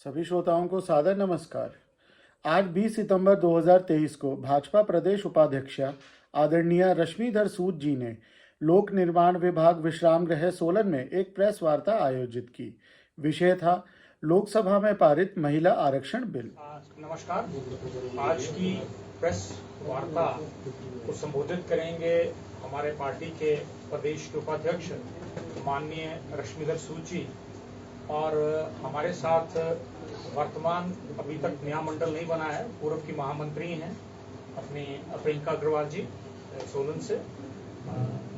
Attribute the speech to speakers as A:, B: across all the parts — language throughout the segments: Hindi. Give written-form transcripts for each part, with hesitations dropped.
A: सभी श्रोताओं को सादर नमस्कार। आज 20 सितंबर 2023 को भाजपा प्रदेश उपाध्यक्ष आदरणीय रश्मिधर सूद जी ने लोक निर्माण विभाग विश्राम गृह सोलन में एक प्रेस वार्ता आयोजित की। विषय था लोकसभा में पारित महिला आरक्षण बिल।
B: नमस्कार। आज की प्रेस वार्ता को संबोधित करेंगे हमारे पार्टी के प्रदेश के उपाध्यक्ष माननीय रश्मिधर सूद जी, और हमारे साथ वर्तमान अभी तक नया मंडल नहीं बना है, पूर्व की महामंत्री हैं अपनी प्रियंका अग्रवाल जी सोलन से,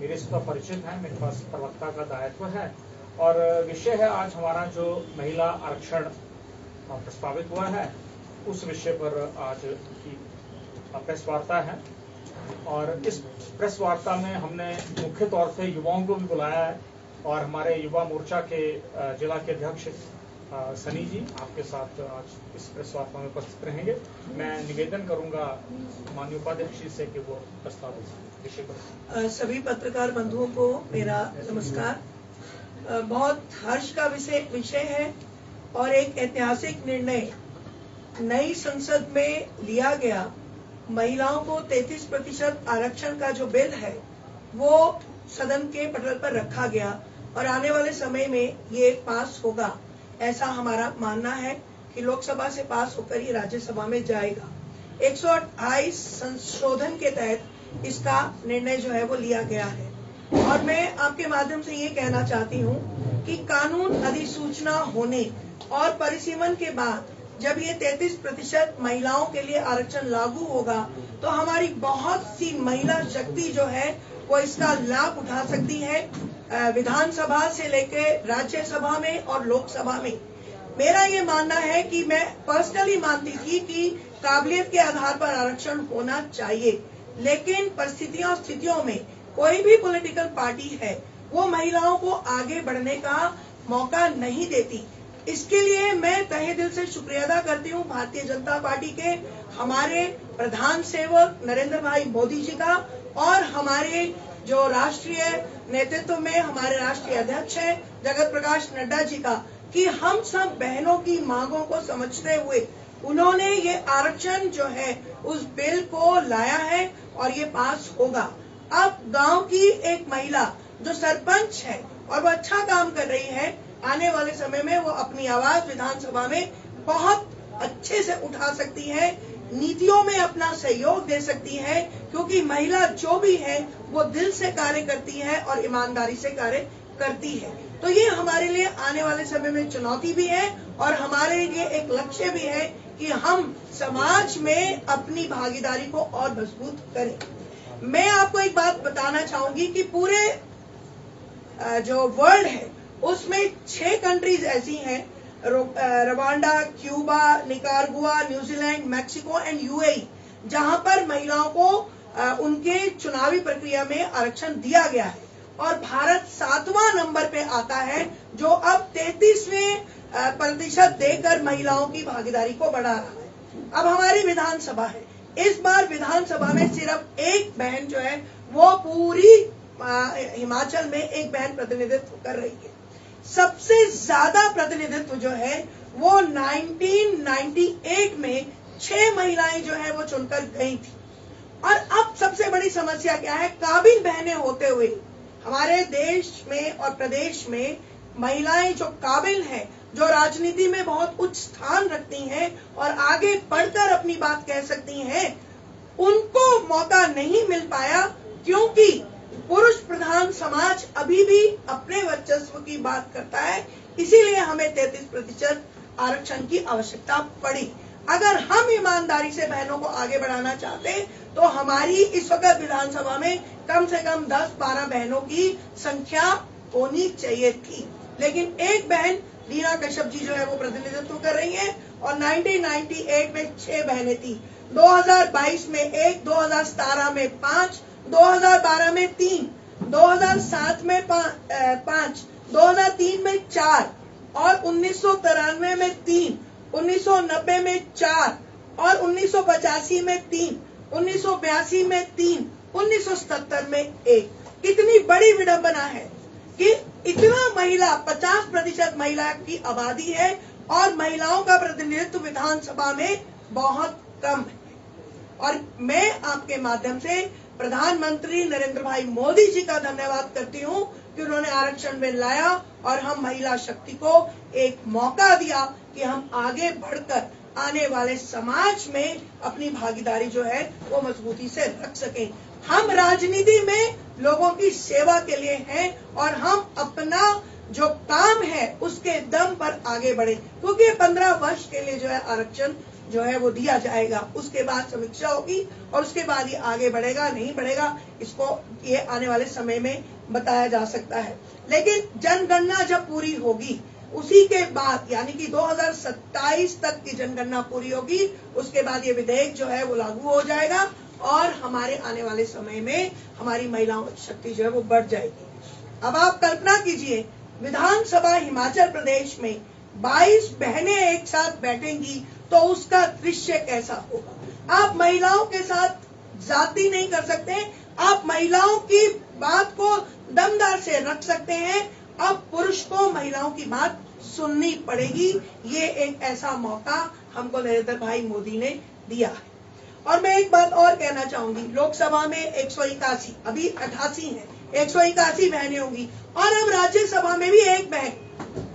B: मेरे से परिचित हैं, मेरे पास प्रवक्ता का दायित्व है। और विषय है आज हमारा जो महिला आरक्षण प्रस्तावित हुआ है, उस विषय पर आज की प्रेस वार्ता है। और इस प्रेस वार्ता में हमने मुख्य तौर से युवाओं को भी बुलाया है, और हमारे युवा मोर्चा के जिला के अध्यक्ष सनी जी आपके साथ आज इस प्रेस वार्ता में उपस्थित रहेंगे। मैं निवेदन करूंगा माननीय उपाध्यक्ष जी से कि वो प्रस्तावित विषय पर।
C: सभी पत्रकार बंधुओं को मेरा नमस्कार। बहुत हर्ष का विषय है और एक ऐतिहासिक निर्णय नई संसद में लिया गया। महिलाओं को 33% आरक्षण का जो बिल है वो सदन के पटल पर रखा गया और आने वाले समय में ये पास होगा, ऐसा हमारा मानना है कि लोकसभा से पास होकर ही राज्यसभा में जाएगा। 128 संशोधन के तहत इसका निर्णय जो है वो लिया गया है। और मैं आपके माध्यम से ये कहना चाहती हूँ कि कानून अधिसूचना होने और परिसीमन के बाद जब ये 33% महिलाओं के लिए आरक्षण लागू होगा तो हमारी बहुत सी महिला शक्ति जो है वो इसका लाभ उठा सकती है। विधानसभा से लेकर राज्यसभा में और लोकसभा में मेरा ये मानना है कि मैं पर्सनली मानती थी कि काबिलियत के आधार पर आरक्षण होना चाहिए, लेकिन परिस्थितियों स्थितियों में कोई भी पॉलिटिकल पार्टी है वो महिलाओं को आगे बढ़ने का मौका नहीं देती। इसके लिए मैं तहे दिल से शुक्रिया अदा करती हूँ भारतीय जनता पार्टी के हमारे प्रधान सेवक नरेंद्र भाई मोदी जी का, और हमारे जो राष्ट्रीय नेतृत्व में हमारे राष्ट्रीय अध्यक्ष हैं जगत प्रकाश नड्डा जी का, कि हम सब बहनों की मांगों को समझते हुए उन्होंने ये आरक्षण जो है उस बिल को लाया है और ये पास होगा। अब गांव की एक महिला जो सरपंच है और वो अच्छा काम कर रही है, आने वाले समय में वो अपनी आवाज विधानसभा में बहुत अच्छे से उठा सकती है, नीतियों में अपना सहयोग दे सकती है, क्योंकि महिला जो भी है वो दिल से कार्य करती है और ईमानदारी से कार्य करती है। तो ये हमारे लिए आने वाले समय में चुनौती भी है और हमारे लिए एक लक्ष्य भी है कि हम समाज में अपनी भागीदारी को और मजबूत करें। मैं आपको एक बात बताना चाहूंगी कि पूरे जो वर्ल्ड है उसमें 6 कंट्रीज ऐसी हैं, Rwanda, Cuba, Nicaragua, New Zealand, Mexico and UAE, जहां पर महिलाओं को उनके चुनावी प्रक्रिया में आरक्षण दिया गया है, और भारत 7वां नंबर पे आता है जो अब 33% देकर महिलाओं की भागीदारी को बढ़ा रहा है। अब हमारी विधानसभा है, इस बार विधानसभा में सिर्फ एक बहन जो है वो पूरी हिमाचल में एक बहन प्रतिनिधित्व कर रही है। सबसे ज्यादा प्रतिनिधित्व जो है वो 1998 में 6 महिलाएं जो है वो चुनकर गई थी। और अब सबसे बड़ी समस्या क्या है, काबिल बहनें होते हुए हमारे देश में और प्रदेश में महिलाएं जो काबिल हैं, जो राजनीति में बहुत उच्च स्थान रखती हैं और आगे बढ़कर अपनी बात कह सकती हैं, उनको मौका नहीं मिल पाया, क्योंकि पुरुष प्रधान समाज अभी भी अपने वर्चस्व की बात करता है। इसीलिए हमें 33% आरक्षण की आवश्यकता पड़ी। अगर हम ईमानदारी से बहनों को आगे बढ़ाना चाहते तो हमारी इस वक्त विधानसभा में कम से कम 10-12 बहनों की संख्या होनी चाहिए थी, लेकिन एक बहन लीना कश्यप जी जो है वो प्रतिनिधित्व कर रही है, और 1998 में 6 बहनें थी, 2022 में 1, 2017 में 5, 2012 में 3, 2007 में 5, 2003 में 4, और 1993 में 3, 1990 में 4, और 1985 में 3, 1982 में 3, 1977 में 1। कितनी बड़ी विडंबना है कि इतना महिला 50% महिला की आबादी है और महिलाओं का प्रतिनिधित्व विधानसभा में बहुत कम है। और मैं आपके माध्यम से प्रधानमंत्री नरेंद्र भाई मोदी जी का धन्यवाद करती हूँ कि उन्होंने आरक्षण बिल लाया और हम महिला शक्ति को एक मौका दिया कि हम आगे बढ़कर आने वाले समाज में अपनी भागीदारी जो है वो मजबूती से रख सकें। हम राजनीति में लोगों की सेवा के लिए हैं और हम अपना जो काम है उसके दम पर आगे बढ़े, क्योंकि 15 वर्ष के लिए जो है आरक्षण जो है वो दिया जाएगा। उसके बाद समीक्षा होगी और उसके बाद ये आगे बढ़ेगा नहीं बढ़ेगा, इसको ये आने वाले समय में बताया जा सकता है। लेकिन जनगणना जब पूरी होगी उसी के बाद यानी कि 2027 तक की जनगणना पूरी होगी, उसके बाद ये विधेयक जो है वो लागू हो जाएगा और हमारे आने वाले समय में हमारी महिलाओं की शक्ति जो है वो बढ़ जाएगी। अब आप कल्पना कीजिए, विधानसभा हिमाचल प्रदेश में 22 बहनें एक साथ बैठेंगी तो उसका दृश्य कैसा होगा। आप महिलाओं के साथ जाति नहीं कर सकते, आप महिलाओं की बात को दमदार से रख सकते हैं। अब पुरुष को महिलाओं की बात सुननी पड़ेगी। ये एक ऐसा मौका हमको नरेंद्र भाई मोदी ने दिया है। और मैं एक बात और कहना चाहूंगी, लोकसभा में 181, अभी 88 है, 181 बहनें होंगी और अब राज्यसभा में भी एक बहन।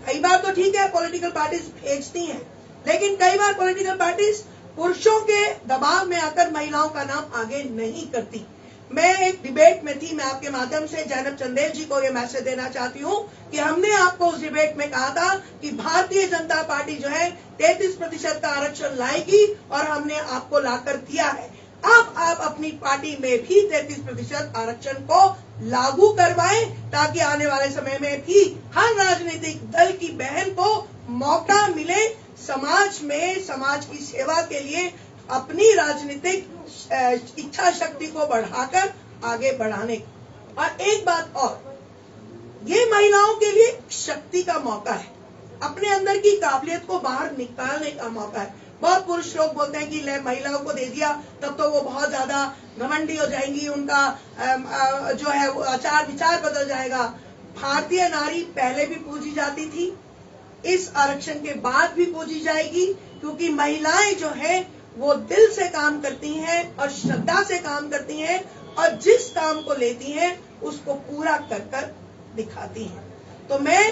C: कई बार तो ठीक है पॉलिटिकल पार्टीज भेजती हैं, लेकिन कई बार पॉलिटिकल पार्टीज पुरुषों के दबाव में आकर महिलाओं का नाम आगे नहीं करती। मैं एक डिबेट में थी, मैं आपके माध्यम से जैनब चंदेल जी को ये मैसेज देना चाहती हूँ कि हमने आपको उस डिबेट में कहा था कि भारतीय जनता पार्टी जो है 33% का आरक्षण लाएगी और हमने आपको लाकर दिया है। अब आप अपनी पार्टी में भी 33% आरक्षण को लागू करवाएं ताकि आने वाले समय में भी हर राजनीतिक दल की बहन को मौका मिले समाज में समाज की सेवा के लिए अपनी राजनीतिक इच्छा शक्ति को बढ़ाकर आगे बढ़ाने। और एक बात और, ये महिलाओं के लिए शक्ति का मौका है, अपने अंदर की काबिलियत को बाहर निकालने का मौका है। बहुत पुरुष लोग बोलते हैं कि ले महिलाओं को दे दिया तब तो वो बहुत ज्यादा घमंडी हो जाएंगी, उनका जो है वो आचार विचार बदल जाएगा। भारतीय नारी पहले भी पूजी जाती थी, इस आरक्षण के बाद भी पूजी जाएगी, क्योंकि महिलाएं जो है वो दिल से काम करती हैं और श्रद्धा से काम करती हैं और जिस काम को लेती हैं उसको पूरा कर कर दिखाती हैं। तो मैं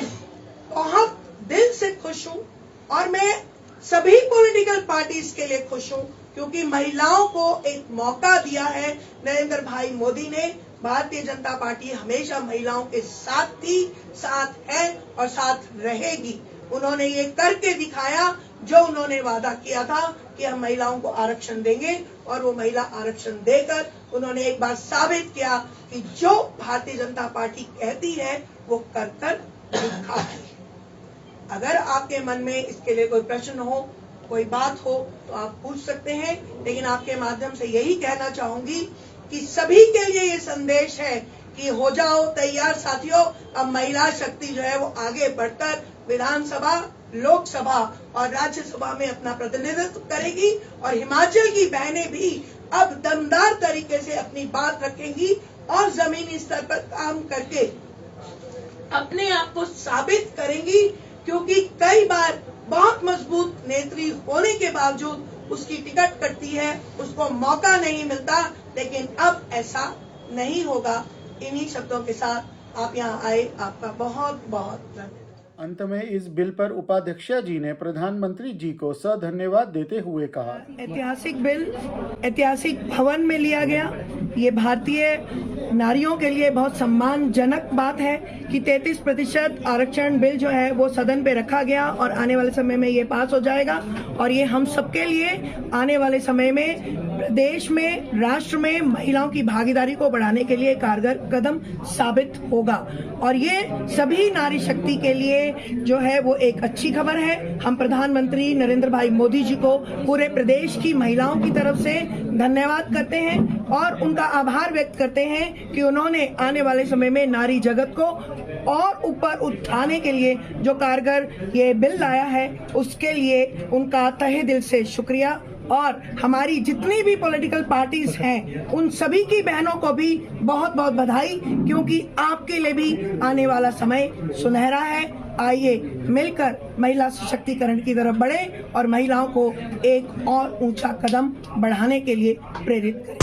C: बहुत दिल से खुश हूं और मैं सभी पॉलिटिकल पार्टीज के लिए खुश हूं, क्योंकि महिलाओं को एक मौका दिया है नरेंद्र भाई मोदी ने। भारतीय जनता पार्टी हमेशा महिलाओं के साथ थी, साथ है और साथ रहेगी। उन्होंने ये करके दिखाया जो उन्होंने वादा किया था कि हम महिलाओं को आरक्षण देंगे, और वो महिला आरक्षण देकर उन्होंने एक बार साबित किया कि जो भारतीय जनता पार्टी कहती है वो कर कर दिखाती है। अगर आपके मन में इसके लिए कोई प्रश्न हो, कोई बात हो तो आप पूछ सकते हैं, लेकिन आपके माध्यम से यही कहना चाहूंगी कि सभी के लिए ये संदेश है कि हो जाओ तैयार साथियों। अब महिला शक्ति जो है वो आगे बढ़कर विधानसभा, लोकसभा और राज्यसभा में अपना प्रतिनिधित्व करेगी और हिमाचल की बहनें भी अब दमदार तरीके से अपनी बात रखेंगी और जमीनी स्तर पर काम करके अपने आप को साबित करेंगी, क्योंकि कई बार बहुत मजबूत नेत्री होने के बावजूद उसकी टिकट कटती है, उसको मौका नहीं मिलता, लेकिन अब ऐसा नहीं होगा। इन्हीं शब्दों के साथ आप यहाँ आए, आपका बहुत बहुत धन्यवाद।
A: अंत में इस बिल पर उपाध्यक्षा जी ने प्रधानमंत्री जी को धन्यवाद देते हुए कहा,
C: ऐतिहासिक बिल ऐतिहासिक भवन में लिया गया। ये भारतीय नारियों के लिए बहुत सम्मानजनक बात है कि 33% आरक्षण बिल जो है वो सदन पे रखा गया और आने वाले समय में ये पास हो जाएगा। और ये हम सबके लिए आने वाले समय में देश में, राष्ट्र में महिलाओं की भागीदारी को बढ़ाने के लिए कारगर कदम साबित होगा। और ये सभी नारी शक्ति के लिए जो है वो एक अच्छी खबर है। हम प्रधानमंत्री नरेंद्र भाई मोदी जी को पूरे प्रदेश की महिलाओं की तरफ से धन्यवाद करते हैं और उनका आभार व्यक्त करते हैं कि उन्होंने आने वाले समय में नारी जगत को और ऊपर उठाने के लिए जो कारगर ये बिल लाया है उसके लिए उनका तहे दिल से शुक्रिया। और हमारी जितनी भी पॉलिटिकल पार्टीज हैं उन सभी की बहनों को भी बहुत बहुत बधाई, क्योंकि आपके लिए भी आने वाला समय सुनहरा है। आइए मिलकर महिला सशक्तिकरण की तरफ बढ़े और महिलाओं को एक और ऊंचा कदम बढ़ाने के लिए प्रेरित करें।